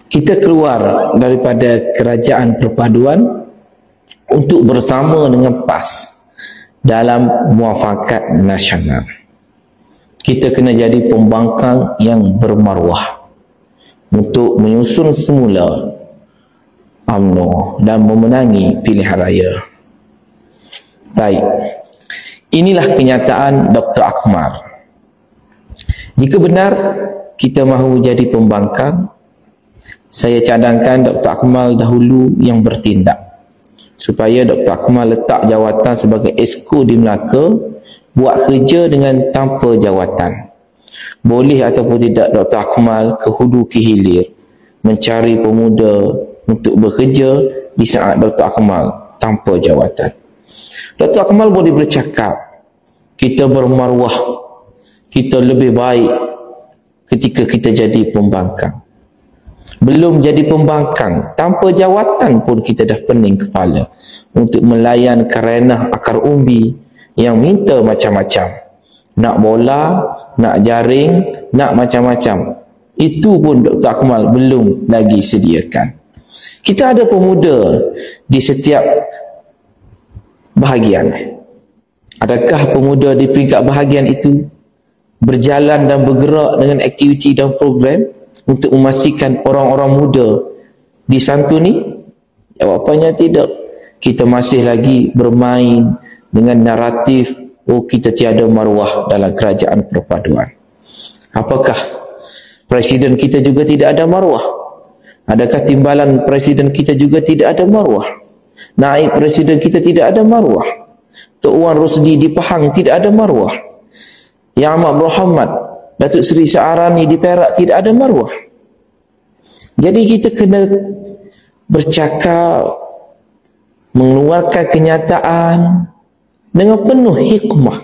Kita keluar daripada kerajaan perpaduan untuk bersama dengan PAS dalam muafakat nasional. Kita kena jadi pembangkang yang bermaruah untuk menyusun semula UMNO dan memenangi pilihan raya. Baik, inilah kenyataan Dr. Akmal. Jika benar kita mahu jadi pembangkang, saya cadangkan Dr. Akmal dahulu yang bertindak supaya Dr. Akmal letak jawatan sebagai Exco di Melaka, buat kerja dengan tanpa jawatan. Boleh ataupun tidak Dr. Akmal ke hulu ke hilir mencari pemuda untuk bekerja di saat Dr. Akmal tanpa jawatan. Dr. Akmal boleh bercakap, kita bermaruah, kita lebih baik ketika kita jadi pembangkang. Belum jadi pembangkang, tanpa jawatan pun kita dah pening kepala untuk melayan kerenah akar umbi yang minta macam-macam. Nak bola, nak jaring, nak macam-macam. Itu pun Dr. Akmal belum lagi sediakan. Kita ada pemuda di setiap bahagian. Adakah pemuda di peringkat bahagian itu berjalan dan bergerak dengan aktiviti dan program untuk memastikan orang-orang muda disantuni? Jawapannya tidak. Kita masih lagi bermain dengan naratif, oh kita tiada maruah dalam kerajaan perpaduan. Apakah presiden kita juga tidak ada maruah? Adakah timbalan presiden kita juga tidak ada maruah? Naib presiden kita tidak ada maruah? Tok Wan Rosdi di Pahang tidak ada maruah? Yang Ahmad Muhammad, Datuk Seri Syarani di Perak tidak ada maruah? Jadi kita kena bercakap, mengeluarkan kenyataan dengan penuh hikmah,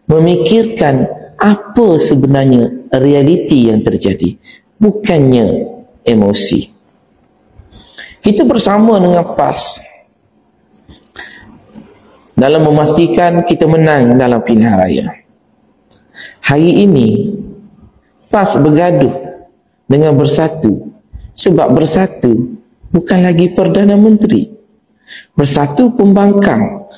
memikirkan apa sebenarnya realiti yang terjadi, bukannya emosi. Kita bersama dengan PAS dalam memastikan kita menang dalam pilihan raya. Hari ini PAS bergaduh dengan Bersatu, sebab Bersatu bukan lagi Perdana Menteri. Bersatu pembangkang,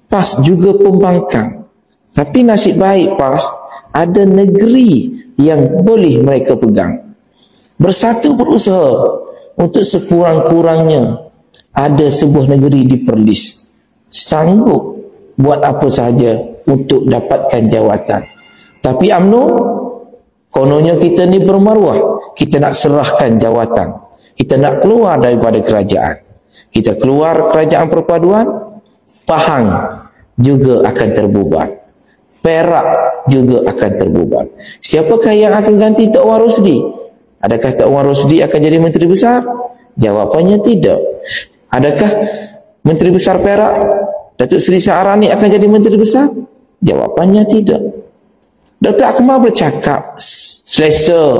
PAS juga pembangkang. Tapi nasib baik PAS ada negeri yang boleh mereka pegang. Bersatu berusaha untuk sekurang-kurangnya ada sebuah negeri di Perlis, sanggup buat apa sahaja untuk dapatkan jawatan. Tapi UMNO, kononnya kita ni bermaruah, kita nak serahkan jawatan, kita nak keluar daripada kerajaan. Kita keluar kerajaan perpaduan, Pahang juga akan terbubar, Perak juga akan terbubar. Siapakah yang akan ganti Tok Wan Rosdi? Adakah Tok Wan Rosdi akan jadi Menteri Besar? Jawapannya tidak. Adakah Menteri Besar Perak, Datuk Seri Syarani akan jadi Menteri Besar? Jawapannya tidak. Dr. Akmal bercakap selesa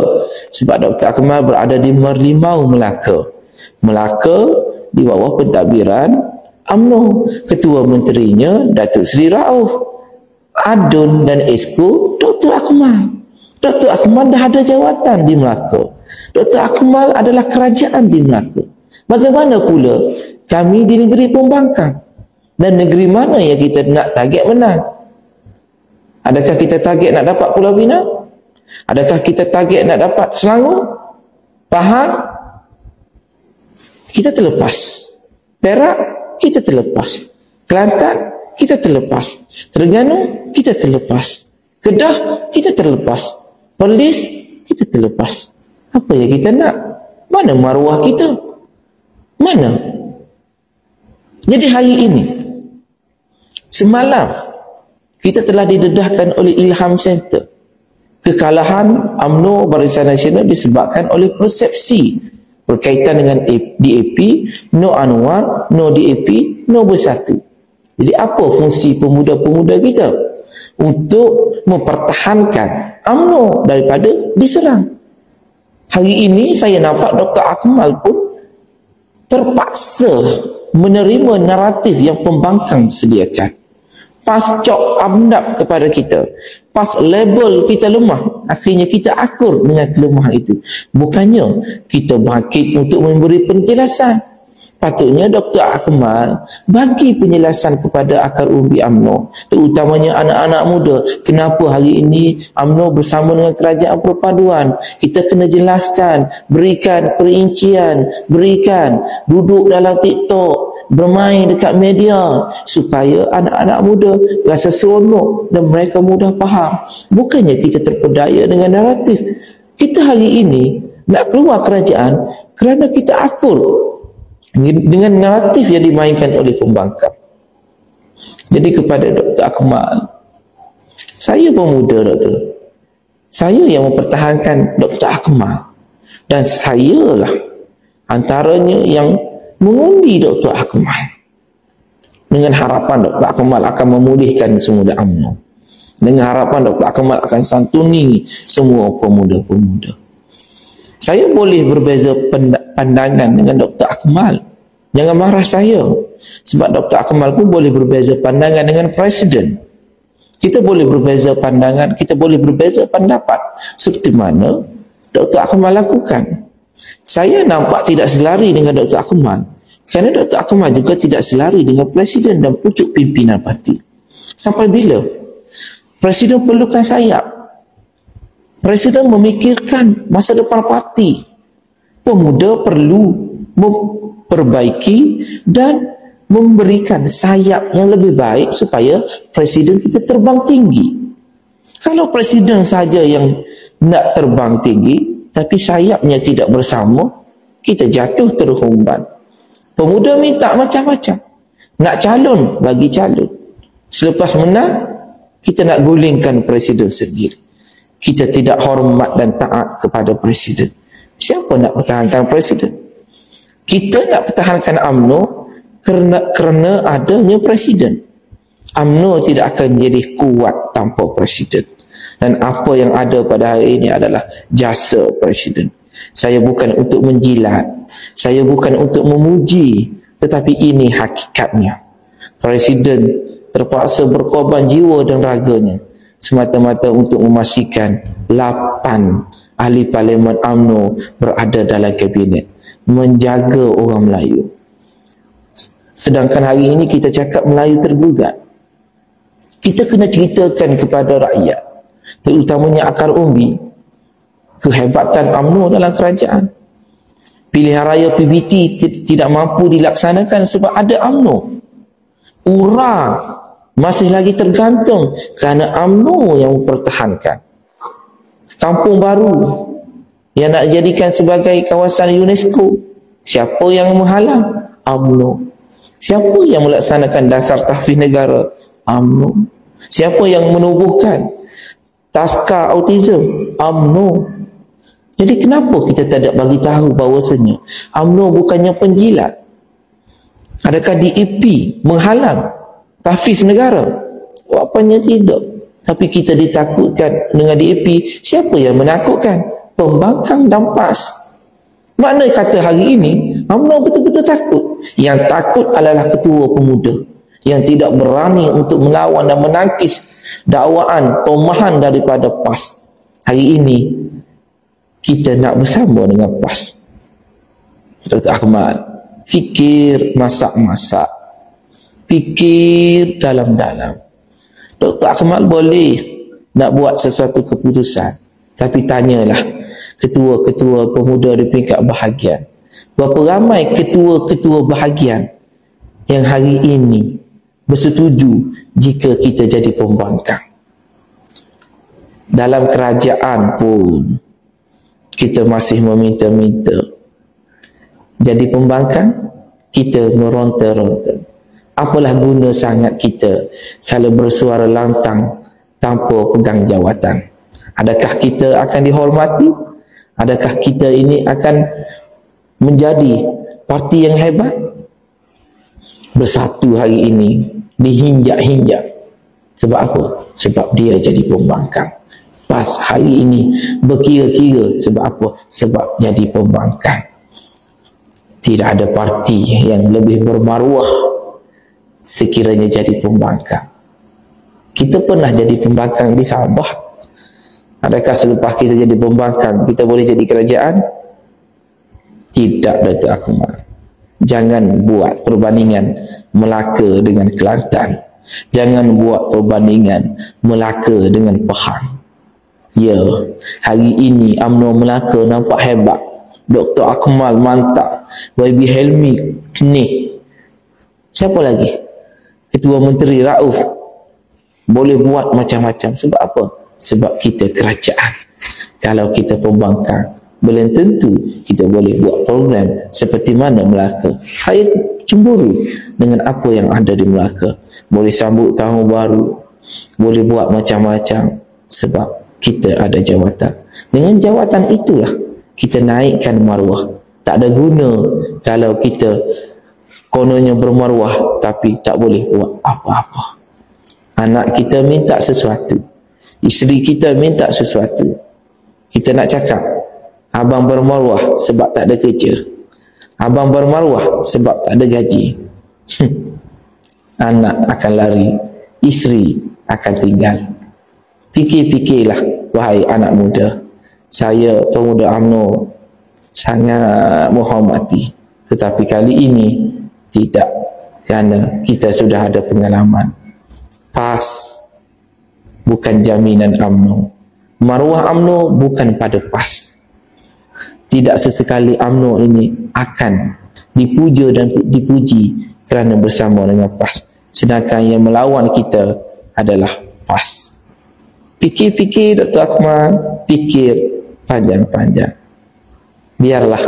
sebab Dr. Akmal berada di Merlimau, Melaka. Melaka di bawah pentadbiran UMNO. Ketua menterinya Datuk Seri Rauf. Adun dan Exco Dr. Akmal. Dr. Akmal dah ada jawatan di Melaka. Dr. Akmal adalah kerajaan di Melaka. Bagaimana pula kami di negeri pembangkang? Dan negeri mana yang kita nak target menang? Adakah kita target nak dapat Pulau Pinang? Adakah kita target nak dapat Selangor? Pahang? Kita terlepas. Perak? Kita terlepas. Kelantan? Kita terlepas. Terengganu? Kita terlepas. Kedah? Kita terlepas. Perlis? Kita terlepas. Apa yang kita nak? Mana maruah kita? Mana? Jadi hari ini, semalam, kita telah didedahkan oleh Ilham Center. Kekalahan UMNO Barisan Nasional disebabkan oleh persepsi berkaitan dengan DAP, no Anwar, no DAP, no Bersatu. Jadi apa fungsi pemuda-pemuda kita? Untuk mempertahankan UMNO daripada diserang. Hari ini saya nampak Dr. Akmal pun terpaksa menerima naratif yang pembangkang sediakan. PAS cok amdap kepada kita. PAS label kita lemah. akhirnya kita akur dengan kelemahan itu. Bukannya kita bangkit untuk memberi penjelasan. Patutnya Dr. Akmal bagi penjelasan kepada akar umbi UMNO, terutamanya anak-anak muda. Kenapa hari ini UMNO bersama dengan Kerajaan Perpaduan? Kita kena jelaskan, berikan perincian, berikan duduk dalam TikTok, bermain dekat media, supaya anak-anak muda rasa seronok dan mereka mudah faham. Bukannya kita terpedaya dengan naratif. Kita hari ini nak keluar kerajaan kerana kita akur dengan naratif yang dimainkan oleh pembangkang. Jadi kepada Dr. Akmal, saya pemuda Doktor, saya yang mempertahankan Dr. Akmal, dan saya lah antaranya yang mengundi Dr. Akmal dengan harapan Dr. Akmal akan memulihkan semula UMNO, dengan harapan Dr. Akmal akan santuni semua pemuda-pemuda. Saya boleh berbeza pandangan dengan Dr. Akmal. Jangan marah saya. Sebab Dr. Akmal pun boleh berbeza pandangan dengan Presiden. Kita boleh berbeza pandangan, kita boleh berbeza pendapat. Seperti mana Dr. Akmal lakukan. Saya nampak tidak selari dengan Dr. Akmal. Kerana Dr. Akmal juga tidak selari dengan Presiden dan pucuk pimpinan parti. Sampai bila? Presiden perlukan sayap. Presiden memikirkan masa depan parti. Pemuda perlu memperbaiki dan memberikan sayap yang lebih baik supaya Presiden kita terbang tinggi. Kalau Presiden saja yang nak terbang tinggi tapi sayapnya tidak bersama, kita jatuh terhumban. Pemuda minta macam-macam. Nak calon, bagi calon. Selepas menang, kita nak gulingkan Presiden sendiri. Kita tidak hormat dan taat kepada Presiden. Siapa nak pertahankan Presiden? Kita nak pertahankan UMNO kerana adanya Presiden. UMNO tidak akan jadi kuat tanpa Presiden. Dan apa yang ada pada hari ini adalah jasa Presiden. Saya bukan untuk menjilat, saya bukan untuk memuji, tetapi ini hakikatnya. Presiden terpaksa berkorban jiwa dan raganya semata-mata untuk memastikan 8 ahli parlimen UMNO berada dalam kabinet, menjaga orang Melayu. Sedangkan hari ini kita cakap Melayu tergugat. Kita kena ceritakan kepada rakyat, terutamanya akar umbi, kehebatan UMNO dalam kerajaan. Pilihan raya PBT tidak mampu dilaksanakan sebab ada UMNO. Orang masih lagi tergantung kerana UMNO yang mempertahankan. Kampung baru yang nak jadikan sebagai kawasan UNESCO, siapa yang menghalang? UMNO. Siapa yang melaksanakan dasar tahfiz negara? UMNO. Siapa yang menubuhkan taska autism? UMNO. Jadi kenapa kita tidak bagi tahu bahawasanya UMNO bukannya penjilat? Adakah DAP menghalang tahfiz negara? Apanya tidak. Tapi kita ditakutkan dengan DAP. Siapa yang menakutkan? Pembangkang dan PAS. Makna kata hari ini UMNO betul-betul takut. Yang takut adalah ketua pemuda yang tidak berani untuk melawan dan menangkis dakwaan tomahan daripada PAS. Hari ini kita nak bersama dengan PAS. Dr. Akmal, fikir masak-masak, fikir dalam-dalam. Dr. Akmal boleh nak buat sesuatu keputusan, tapi tanyalah ketua-ketua pemuda di peringkat bahagian. Berapa ramai ketua-ketua bahagian yang hari ini bersetuju jika kita jadi pembangkang? Dalam kerajaan pun kita masih meminta-minta. Jadi pembangkang, kita meronta-ronta. Apalah guna sangat kita kalau bersuara lantang tanpa pegang jawatan? Adakah kita akan dihormati? Adakah kita ini akan menjadi parti yang hebat? Bersatu hari ini dihinjak-hinjak. Sebab apa? Sebab dia jadi pembangkang. PAS hari ini berkira-kira. Sebab apa? Sebab jadi pembangkang. Tidak ada parti yang lebih bermaruah sekiranya jadi pembangkang. Kita pernah jadi pembangkang di Sabah. Adakah selepas kita jadi pembangkang kita boleh jadi kerajaan? Tidak, Datuk Akmal. Jangan buat perbandingan Melaka dengan Kelantan. Jangan buat perbandingan Melaka dengan Pahang. Ya, hari ini UMNO Melaka nampak hebat. Dr. Akmal mantap. YB Helmi ni. Siapa lagi? Ketua Menteri Rauf boleh buat macam-macam. Sebab apa? Sebab kita kerajaan. Kalau kita pembangkang, belum tentu kita boleh buat program seperti mana Melaka. Saya cemburu dengan apa yang ada di Melaka. Boleh sambut tahun baru, boleh buat macam-macam sebab kita ada jawatan. Dengan jawatan itulah kita naikkan maruah. Tak ada guna kalau kita kononnya bermaruah tapi tak boleh buat apa-apa. Anak kita minta sesuatu, isteri kita minta sesuatu, kita nak cakap abang bermaruah sebab tak ada kerja, abang bermaruah sebab tak ada gaji. Anak akan lari, isteri akan tinggal. Fikir-fikirlah wahai anak muda. Saya pemuda UMNO sangat menghormati, tetapi kali ini tidak, kerana kita sudah ada pengalaman. PAS bukan jaminan UMNO. Maruah UMNO bukan pada PAS. Tidak sesekali UMNO ini akan dipuja dan dipuji kerana bersama dengan PAS, sedangkan yang melawan kita adalah PAS. Fikir-fikir Dr. Akmal, fikir panjang-panjang. Biarlah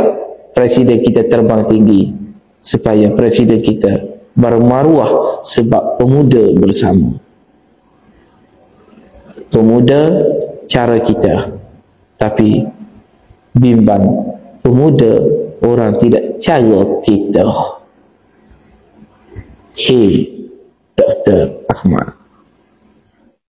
presiden kita terbang tinggi supaya presiden kita bermaruah sebab pemuda bersama. Pemuda cara kita, tapi bimbang pemuda orang tidak cara kita. Hei Dr. Akmal.